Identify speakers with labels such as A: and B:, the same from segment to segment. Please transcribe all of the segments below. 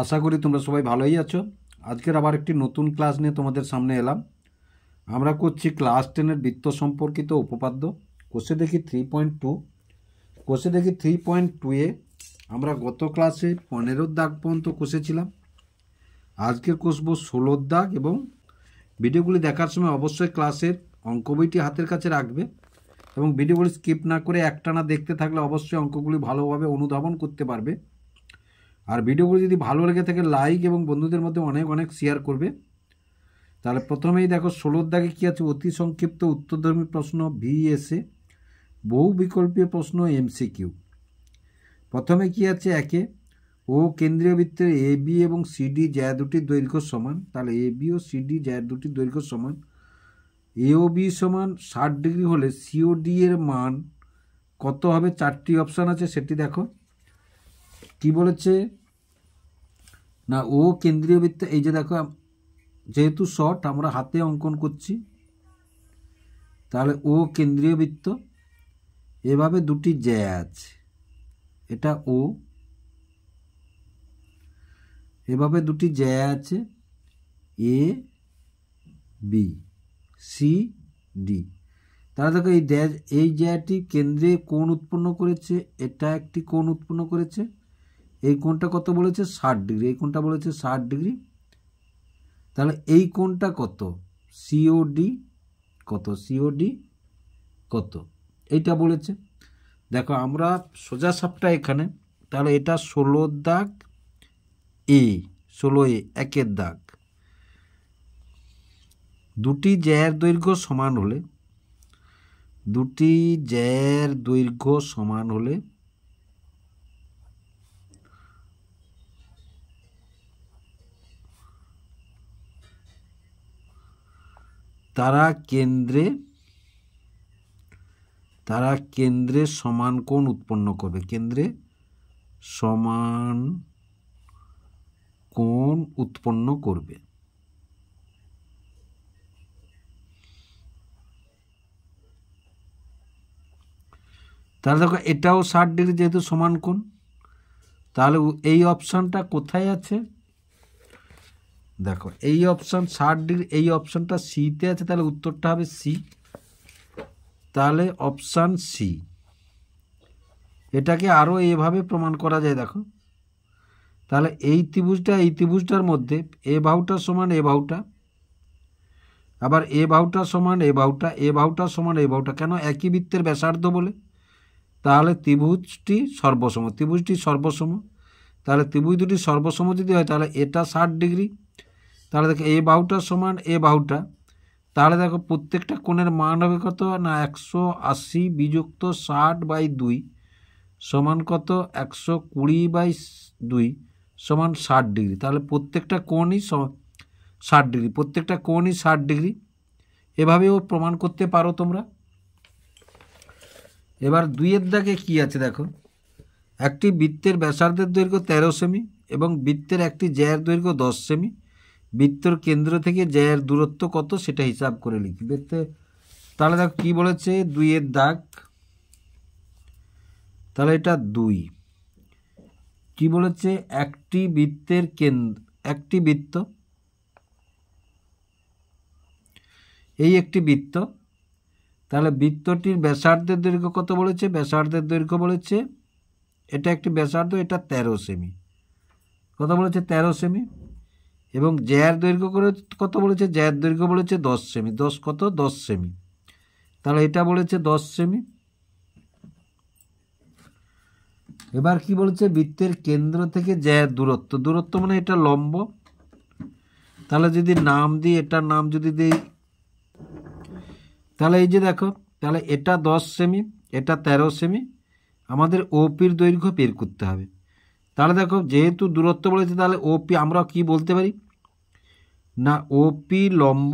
A: আশা করি তোমরা সবাই ভালোই আছো। আজকের আবার একটি নতুন ক্লাস নিয়ে তোমাদের সামনে এলাম। আমরা করছি ক্লাস 10-এর বৃত্ত সম্পর্কিত উপপাদ্য। কোষে দেখি 3.2। কোষে দেখি 3.2-এ আমরা গত ক্লাসে 15 দাগ পর্যন্ত কষেছিলাম। আজকের কষবো 16 দাগ, এবং ভিডিওগুলি দেখার সময় অবশ্যই ক্লাসের অঙ্ক বইটি হাতের কাছে রাখবে এবং ভিডিওগুলি স্কিপ না করে একটানা দেখতে থাকলে অবশ্যই অঙ্কগুলি ভালোভাবে অনুধাবন করতে পারবে। আর ভিডিওগুলো যদি ভালো লেগে থাকে লাইক এবং বন্ধুদের মধ্যে অনেক অনেক শেয়ার করবে। তাহলে প্রথমেই দেখো 16 দাগে কী আছে, অতি সংক্ষিপ্ত উত্তরধর্মী প্রশ্ন ভিএসএ, বহু বিকল্পীয় প্রশ্ন এমসিকিউ। প্রথমে কি আছে, একে ও কেন্দ্রীয় বৃত্তের এ বি এবং সিডি জ্যা দুটির দৈর্ঘ্য সমান। তাহলে এ বি ও সিডি জ্যা দুটির দৈর্ঘ্য সমান। এ ও বি সমান 60 ডিগ্রি হলে সিওডি এর মান কত হবে? 4টি অপশান আছে, সেটি দেখো। কি বলেছে না, ও কেন্দ্রীয় বৃত্ত, এই যে দেখো, যেহেতু শর্ট আমরা হাতে অঙ্কন করছি, তাহলে ও কেন্দ্রীয় বৃত্ত, এভাবে দুটি জ্যা আছে, এটা ও, এভাবে দুটি জ্যা আছে এ বি সি ডি। তাহলে দেখো এই জ্যাটি কেন্দ্রে কোণ উৎপন্ন করেছে, এটা একটি কোণ উৎপন্ন করেছে। এই কোণটা কত বলেছে? 60 ডিগ্রি। এই কোণটা বলেছে 60 ডিগ্রি। তাহলে এই কোণটা কত? সিওডি কত? সিওডি কত? এইটা বলেছে। দেখো আমরা সোজা সাপটা এখানে, তাহলে এটা 16 দাগ এ, 16 একের দাগ। দুটি জ্যার দৈর্ঘ্য সমান হলে, দুটি জ্যার দৈর্ঘ্য সমান হলে তারা কেন্দ্রে সমান কোণ উৎপন্ন করবে। কেন্দ্রে সমান কোণ উৎপন্ন করবে। তাহলে দেখো এটাও 60 ডিগ্রি, যেহেতু সমান কোণ। তাহলে এই অপশানটা কোথায় আছে? দেখো এই অপশান 60 ডিগ্রি, এই অপশানটা সিতে আছে, তাহলে উত্তরটা হবে সি। তাহলে অপশান সি। এটাকে আরও এভাবে প্রমাণ করা যায়, দেখো। তাহলে এই ত্রিভুজটার মধ্যে এ বাহুটা সমান এ বাহুটা, আবার এ বাহুটা সমান এ বাহুটা, এ বাহুটা সমান এ বাহুটা। কেন? একই বৃত্তের ব্যাসার্ধ বলে। তাহলে ত্রিভুজটি সর্বসম, তাহলে ত্রিভুজ দুটি সর্বসম যদি হয়, তাহলে এটা 60 ডিগ্রি। তাহলে দেখো এ বাহুটা সমান এ বাহুটা, তাহলে দেখো প্রত্যেকটা কোণের মান হবে কত না 180 বিযুক্ত 60/2 সমান কত? 120/2 সমান 60 ডিগ্রি। তাহলে প্রত্যেকটা কোণই 60 ডিগ্রি, প্রত্যেকটা কোণই 60 ডিগ্রি। এভাবেও প্রমাণ করতে পারো তোমরা। এবার 2-এর দাগে কি আছে দেখো, একটি বৃত্তের ব্যাসার্ধের দৈর্ঘ্য 13 সেমি এবং বৃত্তের একটি জ্যার দৈর্ঘ্য 10 সেমি। বৃত্তর কেন্দ্র থেকে জ্যার দূরত্ব কত সেটা হিসাব করে লিখবে। তাহলে দেখো কি বলেছে 2-এর দাগ, তাহলে এটা 2। কি বলেছে? একটি বৃত্তের একটি বৃত্ত, এই একটি বৃত্ত, তাহলে বৃত্তটির ব্যাসার্ধের দৈর্ঘ্য কত বলেছে? ব্যাসার্ধের দৈর্ঘ্য বলেছে, এটা একটি ব্যাসার্ধ, এটা 13 সেমি। কত বলেছে? 13 সেমি। এবং জ্যার দৈর্ঘ্য কত বলেছে? জ্যার দৈর্ঘ্য বলেছে 10 সেমি। 10 কত? 10 সেমি। তাহলে এটা বলেছে 10 সেমি। এবার কি বলেছে? বৃত্তের কেন্দ্র থেকে জ্যার দূরত্ব মানে এটা লম্ব। তাহলে যদি নাম দিই, এটার নাম যদি দিই, তাহলে এই যে দেখো, তাহলে এটা 10 সেমি, এটা 13 সেমি। আমাদের ওপির দৈর্ঘ্য বের করতে হবে। তাহলে দেখো যেহেতু দূরত্ব বলেছে, তাহলে ওপি আমরা কি বলতে পারি না, ওপি লম্ব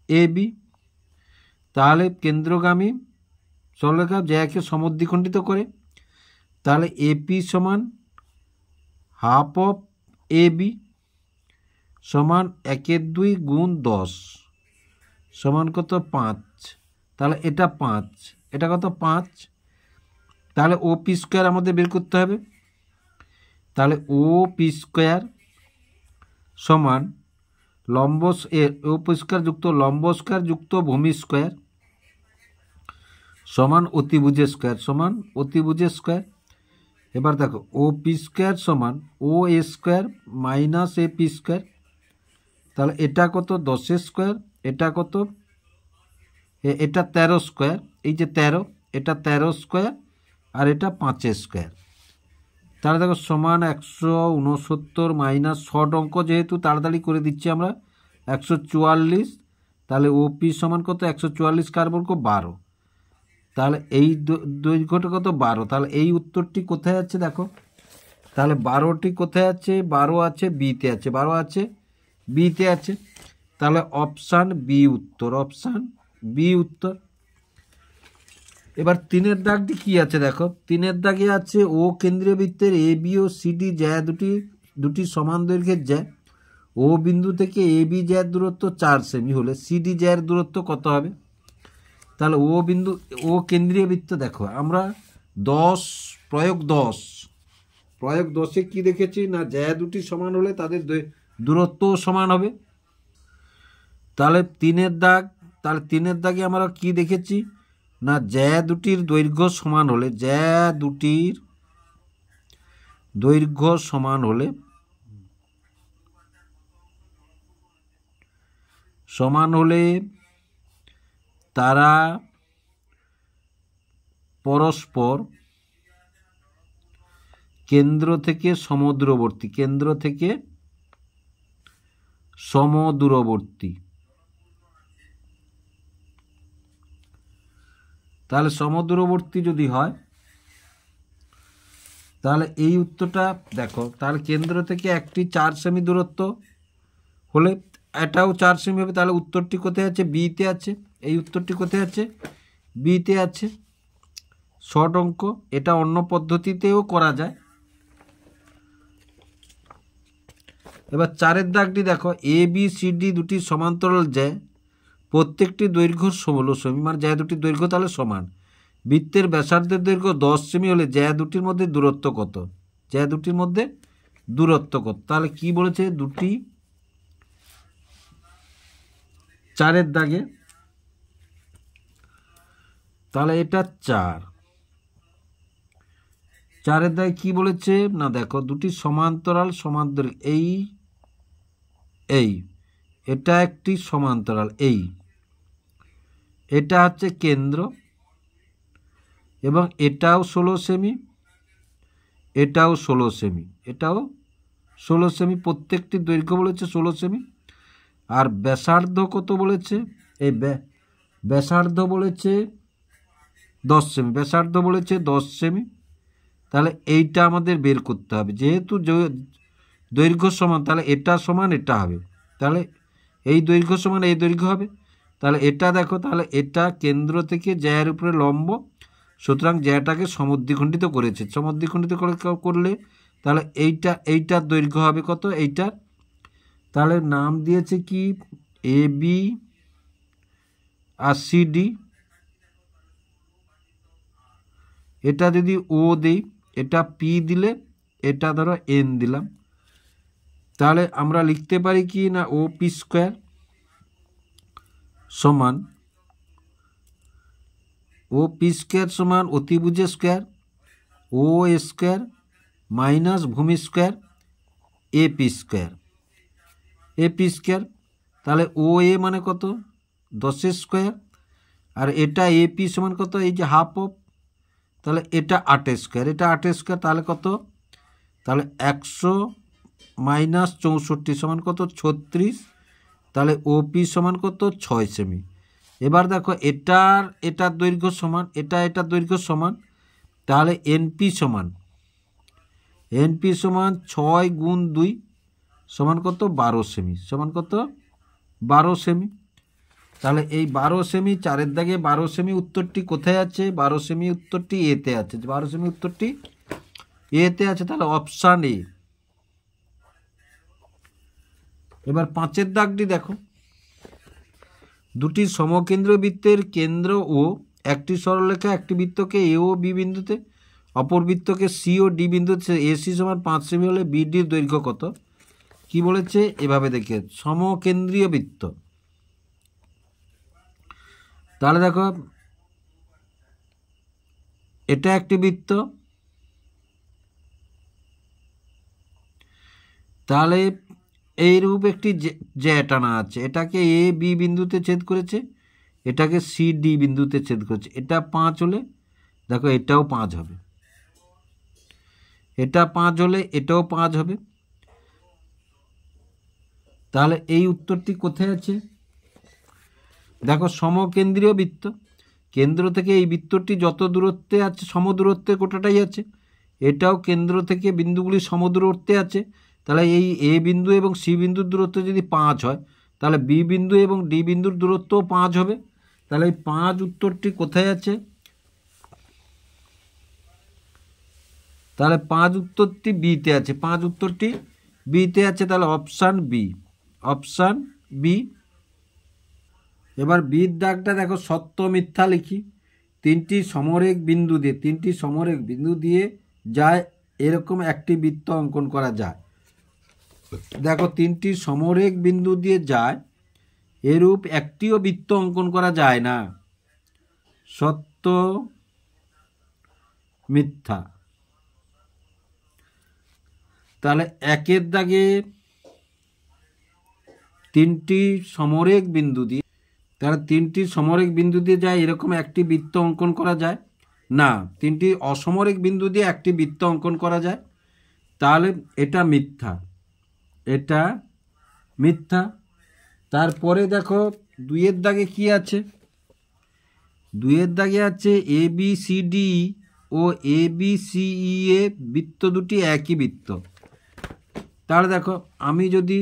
A: এ বি। তাহলে কেন্দ্রগামী সরলরেখা জ্যাকে সমদ্বিখণ্ডিত করে, তাহলে এপি সমান হাফ অফ এ বি সমান 1/2 গুণ 10 সমান কত? 5। তাহলে এটা 5, এটা কত? 5। তাহলে ওপি স্কোয়ার আমাদের বের করতে হবে। তাহলে ও পি স্কোয়ার সমান লম্ব ও পি স্কোয়ার যুক্ত লম্ব স্কোয়ার যুক্ত ভূমি স্কোয়ার সমান অতিভুজের স্কোয়ার সমান অতিভুজের স্কোয়ার। এবার দেখো ও পি স্কোয়ার সমান O A square minus A P square. তাহলে এটা কত 10 স্কোয়ার, এটা কত এটা 13 স্কোয়ার, এই যে 13 এটা 13 স্কোয়ার আর এটা 5 স্কোয়ার। তাহলে দেখো সমান 169 মাইনাস শর্ট অঙ্ক যেহেতু তাড়াতাড়ি করে দিচ্ছি আমরা 144। তাহলে ওপি সমান কত 144 কার বর্গ 12। তাহলে এই দৈর্ঘ্যটা কত 12। তাহলে এই উত্তরটি কোথায় আছে দেখো, তাহলে 12টি কোথায় আছে, 12 আছে বিতে আছে, 12 আছে বিতে আছে। তাহলে অপশান বি উত্তর, অপশান বি উত্তর। এবার 3-এর দাগটি কি আছে দেখো, 3-এর দাগে আছে ও কেন্দ্রীয় বৃত্তের এ বি ও সিডি জ্যা দুটি সমান দৈর্ঘ্যের জ্যা ও বিন্দু থেকে এ বি জ্যার দূরত্ব 4 সেমি হলে সিডি জ্যার দূরত্ব কত হবে। তাহলে ও বিন্দু ও কেন্দ্রীয় বৃত্ত দেখো আমরা 10 প্রয়োগ 10-এ কি দেখেছি না জ্যা দুটি সমান হলে তাদের দূরত্বও সমান হবে। তাহলে 3-এর দাগ, তাহলে 3-এর দাগে আমরা কি দেখেছি না জ্যা দুটির দৈর্ঘ্য সমান হলে, জ্যা দুটির দৈর্ঘ্য সমান হলে তারা পরস্পর কেন্দ্র থেকে সমদূরবর্তী। তাহলে সমদূরবর্তী যদি হয় তাহলে এই উত্তরটা দেখো, তাহলে কেন্দ্র থেকে একটি 4 সেমি দূরত্ব হলে এটাও 4 সেমি হবে। তাহলে উত্তরটি কোথায় আছে, বিতে আছে। এই উত্তরটি কোথায় আছে, বিতে আছে। শর্ট অঙ্ক, এটা অন্য পদ্ধতিতেও করা যায়। এবার 4-এর দাগটি দেখো এ বি সি ডি দুটি সমান্তরাল জ্যা প্রত্যেকটি দৈর্ঘ্য 16 সেমি, মানে জ্যা দুটির দৈর্ঘ্য তাহলে সমান। বৃত্তের ব্যাসার্ধের দৈর্ঘ্য 10 সেমি হলে জ্যা দুটির মধ্যে দূরত্ব কত, জ্যা দুটির মধ্যে দূরত্ব কত। তাহলে কি বলেছে দুটি, 4-এর দাগে তাহলে এটা 4-এর দাগে কি বলেছে না দেখো দুটি সমান্তরাল এই এটা একটি সমান্তরাল, এটা হচ্ছে কেন্দ্র এবং এটাও 16 সেমি, এটাও 16 সেমি, এটাও 16 সেমি, প্রত্যেকটি দৈর্ঘ্য বলেছে 16 সেমি। আর ব্যাসার্ধ কত বলেছে, এই ব্যাসার্ধ বলেছে 10 সেমি, ব্যাসার্ধ বলেছে 10 সেমি। তাহলে এইটা আমাদের বের করতে হবে, যেহেতু দৈর্ঘ্য সমান তাহলে এটা সমান এটা হবে, তাহলে এই দৈর্ঘ্য সমান এই দৈর্ঘ্য হবে। তাহলে এটা দেখো, তাহলে এটা কেন্দ্র থেকে জ্যায়ের উপরে লম্ব, সুতরাং জ্যাটাকে সমদ্বিখণ্ডিত করেছে, সমদ্বিখণ্ডিত করলে তাহলে এইটার দৈর্ঘ্য হবে কত, এইটার। তাহলে নাম দিয়েছে কি A B R C D, এটা যদি ও দিই, এটা পি দিলে, এটা ধরো এন দিলাম। তাহলে আমরা লিখতে পারি কি না ও পি স্কোয়ার সমান অতিভুজের স্কোয়ার ও স্কোয়ার মাইনাস ভূমি স্কোয়ার এ পি স্কোয়ার। তাহলে ও এ মানে কত 10 স্কোয়ার, আর এটা এ পি সমান কত, এই যে হাফ অফ, তাহলে এটা 8 স্কোয়ার, এটা 8 স্কোয়ার, তাহলে কত, তাহলে 100 মাইনাস 64 সমান কত 36। তাহলে ওপি সমান কত 6 সেমি। এবার দেখো এটার দৈর্ঘ্য সমান, এটার দৈর্ঘ্য সমান, তাহলে এনপি সমান 6 গুণ 2 সমান কত 12 সেমি, সমান কত 12 সেমি। তাহলে এই 12 সেমি 4-এর দাগে 12 সেমি উত্তরটি কোথায় আছে, 12 সেমি উত্তরটি এতে আছে, 12 সেমি উত্তরটি এতে আছে, তাহলে অপশান এ। এবার 5-এর দাগটি দেখো দুটি সমকেন্দ্র বৃত্তের কেন্দ্র ও একটি সরলরেখা একটি বৃত্তকে এ ও বি বিন্দুতে অপর বৃত্তকে সি ও ডি বিন্দু, এসি সমান 5 সেমি হলে বিডির দৈর্ঘ্য কত? কি বলেছে এভাবে দেখে, সমকেন্দ্রীয় বৃত্ত। তাহলে দেখো এটা একটি বৃত্ত, তাহলে এইরূপ একটি জ্যা টানা আছে, এটাকে এ বি বিন্দুতে ছেদ করেছে, এটাকে সি ডি বিন্দুতে ছেদ করেছে। এটা 5 হলে দেখো এটাও 5 হবে, এটা 5 হলে এটাও 5 হবে। তাহলে এই উত্তরটি কোথায় আছে? দেখো সমকেন্দ্রীয় বৃত্ত, কেন্দ্র থেকে এই বৃত্তটি যত দূরত্বে আছে সমদূরত্বে গোটাটাই আছে, এটাও কেন্দ্র থেকে বিন্দুগুলি সমদূরত্বে আছে। তাহলে এই এ বিন্দু এবং সি বিন্দুর দূরত্ব যদি 5 হয়, তাহলে বি বিন্দু এবং ডি বিন্দুর দূরত্বও 5 হবে। তাহলে এই 5 উত্তরটি কোথায় আছে? তাহলে 5 উত্তরটি বিতে আছে, 5 উত্তরটি বিতে আছে। তাহলে অপশান বি, অপশান বি। এবার বির দাগটা দেখো, সত্য মিথ্যা লিখি। তিনটি সমরেখ বিন্দু দিয়ে যায় এরকম একটি বৃত্ত অঙ্কন করা যায়। দেখো 3টি সমরেখ বিন্দু দিয়ে যায় এরূপ একটিও বৃত্ত অঙ্কন করা যায় না। সত্য মিথ্যা। তাহলে 1 দাগে 3টি সমরেখ বিন্দু দিয়ে, তাহলে 3টি সমরেখ বিন্দু দিয়ে যায় এরকম একটি বৃত্ত অঙ্কন করা যায় না, 3টি অসমরেখ বিন্দু দিয়ে একটি বৃত্ত অঙ্কন করা যায়। তাহলে এটা মিথ্যা, এটা মিথ্যা। তারপরে দেখো 2 দাগে কি আছে? 2 দাগে আছে A B C D O A B C E এ বৃত্ত দুটি একই বৃত্ত। তাহলে দেখো আমি যদি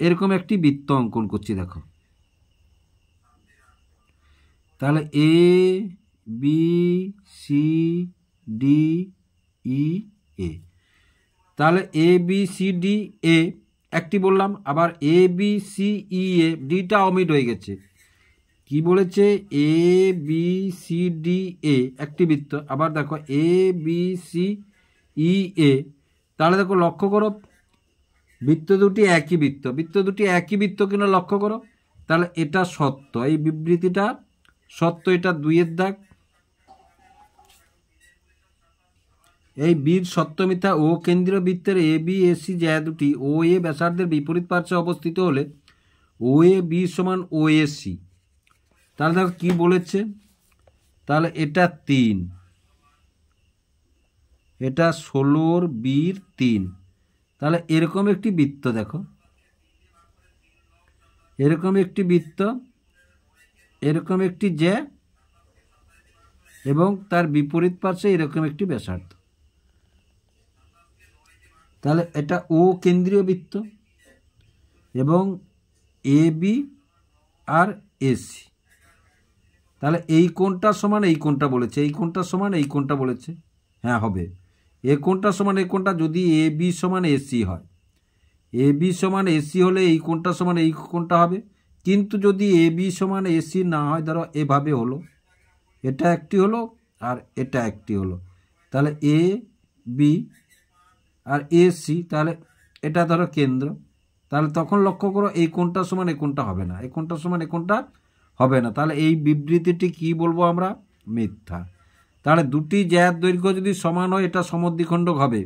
A: এরকম একটি বৃত্ত অঙ্কন করছি, দেখো তাহলে A B C D E এ, তাহলে A B C D A একটি বললাম, আবার A B C E A ডিটা omit হয়ে গেছে। কি বলেছে? A B C D A একটি বৃত্ত, আবার দেখো এ বি সি ই এ। তাহলে দেখো লক্ষ্য করো বৃত্ত দুটি একই বৃত্ত, বৃত্ত দুটি একই বৃত্ত কিনা লক্ষ্য করো। তাহলে এটা সত্য, এই বিবৃতিটা সত্য। এটা 2 দাগ। এই বীর সত্য মিথ্যা। ও কেন্দ্রীয় বৃত্তের এ বি এ সি জ্যা দুটি ও এ ব্যাসার্ধের বিপরীত পার্শ্বে অবস্থিত হলে ও এ বি সমান ও এ সি। তাহলে দেখো কি বলেছে? তাহলে এটা 3, এটা 16 বীর 3। তাহলে এরকম একটি বৃত্ত, দেখো এরকম একটি বৃত্ত, এরকম একটি জ্যা এবং তার বিপরীত পার্শ্বে এরকম একটি ব্যাসার্ধ। তাহলে এটা ও কেন্দ্রীয় বৃত্ত এবং এ বি আর এসি। তাহলে এই কোণটা সমান এই কোণটা বলেছে, এই কোণটা সমান এই কোণটা বলেছে। হ্যাঁ হবে, এ কোণটা সমান এই কোণটা যদি এ বি সমান এসি হয়, এ বি সমান এসি হলে এই কোণটা সমান এই কোণটা হবে। কিন্তু যদি এ বি সমান এসি না হয়, ধরো এভাবে হলো, এটা একটি হলো আর এটা একটি হলো, তাহলে এ বি আর এসি, তাহলে এটা ধরো কেন্দ্র। তাহলে তখন লক্ষ্য করো এই কোণটা সমান এই কোণটা হবে না, এই কোণটা সমান এই কোণটা হবে না। তাহলে এই বিবৃতিটি কি বলবো আমরা? মিথ্যা। তাহলে দুটি জ্যার দৈর্ঘ্য যদি সমান হয় এটা সমদ্বিখণ্ডক হবে,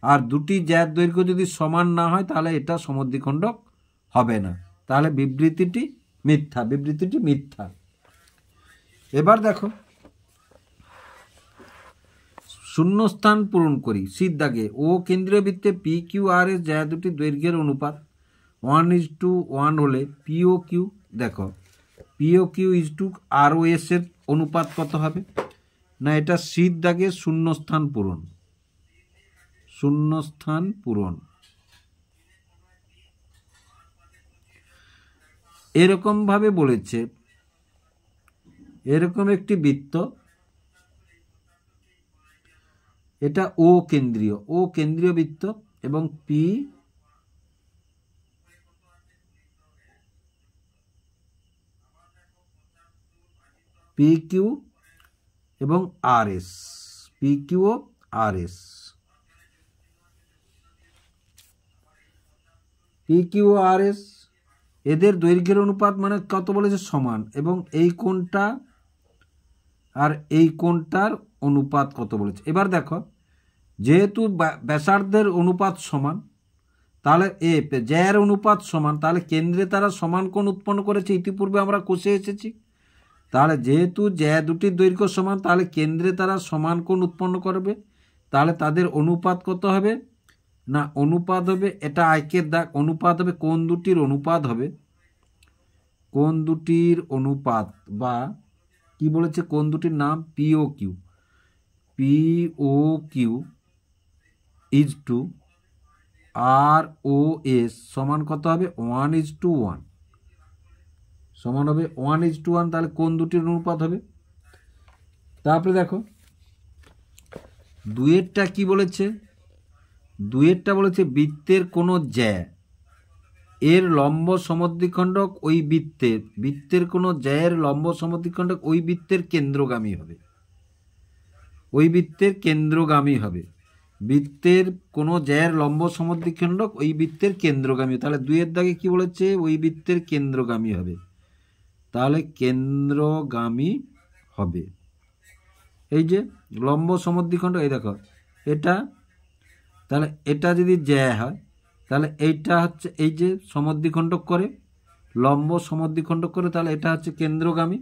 A: আর দুটি জ্যার দৈর্ঘ্য যদি সমান না হয় তাহলে এটা সমদ্বিখণ্ডক হবে না। তাহলে বিবৃতিটি মিথ্যা, বিবৃতিটি মিথ্যা। এবার দেখো শূন্যস্থান পূরণ করি। সির দাগে ও কেন্দ্রীয় বৃত্তে পি কিউ আর এস জ্যা দুটি দৈর্ঘ্যের অনুপাত 1:1 হলে পি ও কিউ, দেখো P O Q is to R O S এর অনুপাত কত হবে? না, এটা সির দাগে শূন্যস্থান পূরণ, শূন্যস্থান পূরণ। এরকম ভাবে বলেছে, এরকম একটি বৃত্ত, এটা ও কেন্দ্রীয় বৃত্ত এবং পি কিউ এবং আর S, P Q R S. P Q R S এদের দৈর্ঘ্যের অনুপাত মানে কত বলেছে সমান, এবং এই কোণটা আর এই কোণটার অনুপাত কত বলেছে। এবার দেখো যেহেতু ব্যাসার্ধের অনুপাত সমান, তাহলে জ্যায়ের অনুপাত সমান, তাহলে কেন্দ্রে তারা সমান কোণ উৎপন্ন করেছে, ইতিপূর্বে আমরা কষে এসেছি। তাহলে যেহেতু জ্যা দুটির দৈর্ঘ্য সমান, তাহলে কেন্দ্রে তারা সমান কোণ উৎপন্ন করবে। তাহলে তাদের অনুপাত কত হবে না, অনুপাত হবে এটা আইকের দাগ, অনুপাত হবে কোণ দুটির অনুপাত হবে, কোণ দুটির অনুপাত বা কি বলেছে কোণ দুটির নাম PO Q, PO Q is to R O S সমান কত হবে 1:1, সমান হবে 1:1। তাহলে কোণ দুটির অনুপাত হবে। তারপরে দেখো দুয়েরটা কি বলেছে, দুয়েরটা বলেছে বৃত্তের কোনো জ্যা এর লম্ব সমদ্বিখণ্ডক ওই বৃত্তের, বৃত্তের কোনো জ্যায়ের লম্ব সমদ্বিখণ্ডক ওই বৃত্তের কেন্দ্রগামী হবে, ওই বৃত্তের কেন্দ্রগামী হবে, বৃত্তের কোনো জ্যায়ের লম্ব সমদ্বিখণ্ডক ওই বৃত্তের কেন্দ্রগামী। তাহলে দুইয়ের দাগে কি বলেছে, ওই বৃত্তের কেন্দ্রগামী হবে, তাহলে কেন্দ্রগামী হবে। এই যে লম্ব সমদ্বিখণ্ডক, এই দেখো এটা, তাহলে এটা যদি জ্যা হয় তাহলে এইটা হচ্ছে এই যে সমদ্বিখণ্ডক করে, লম্ব সমদ্বিখণ্ডক করে, তাহলে এটা হচ্ছে কেন্দ্রগামী।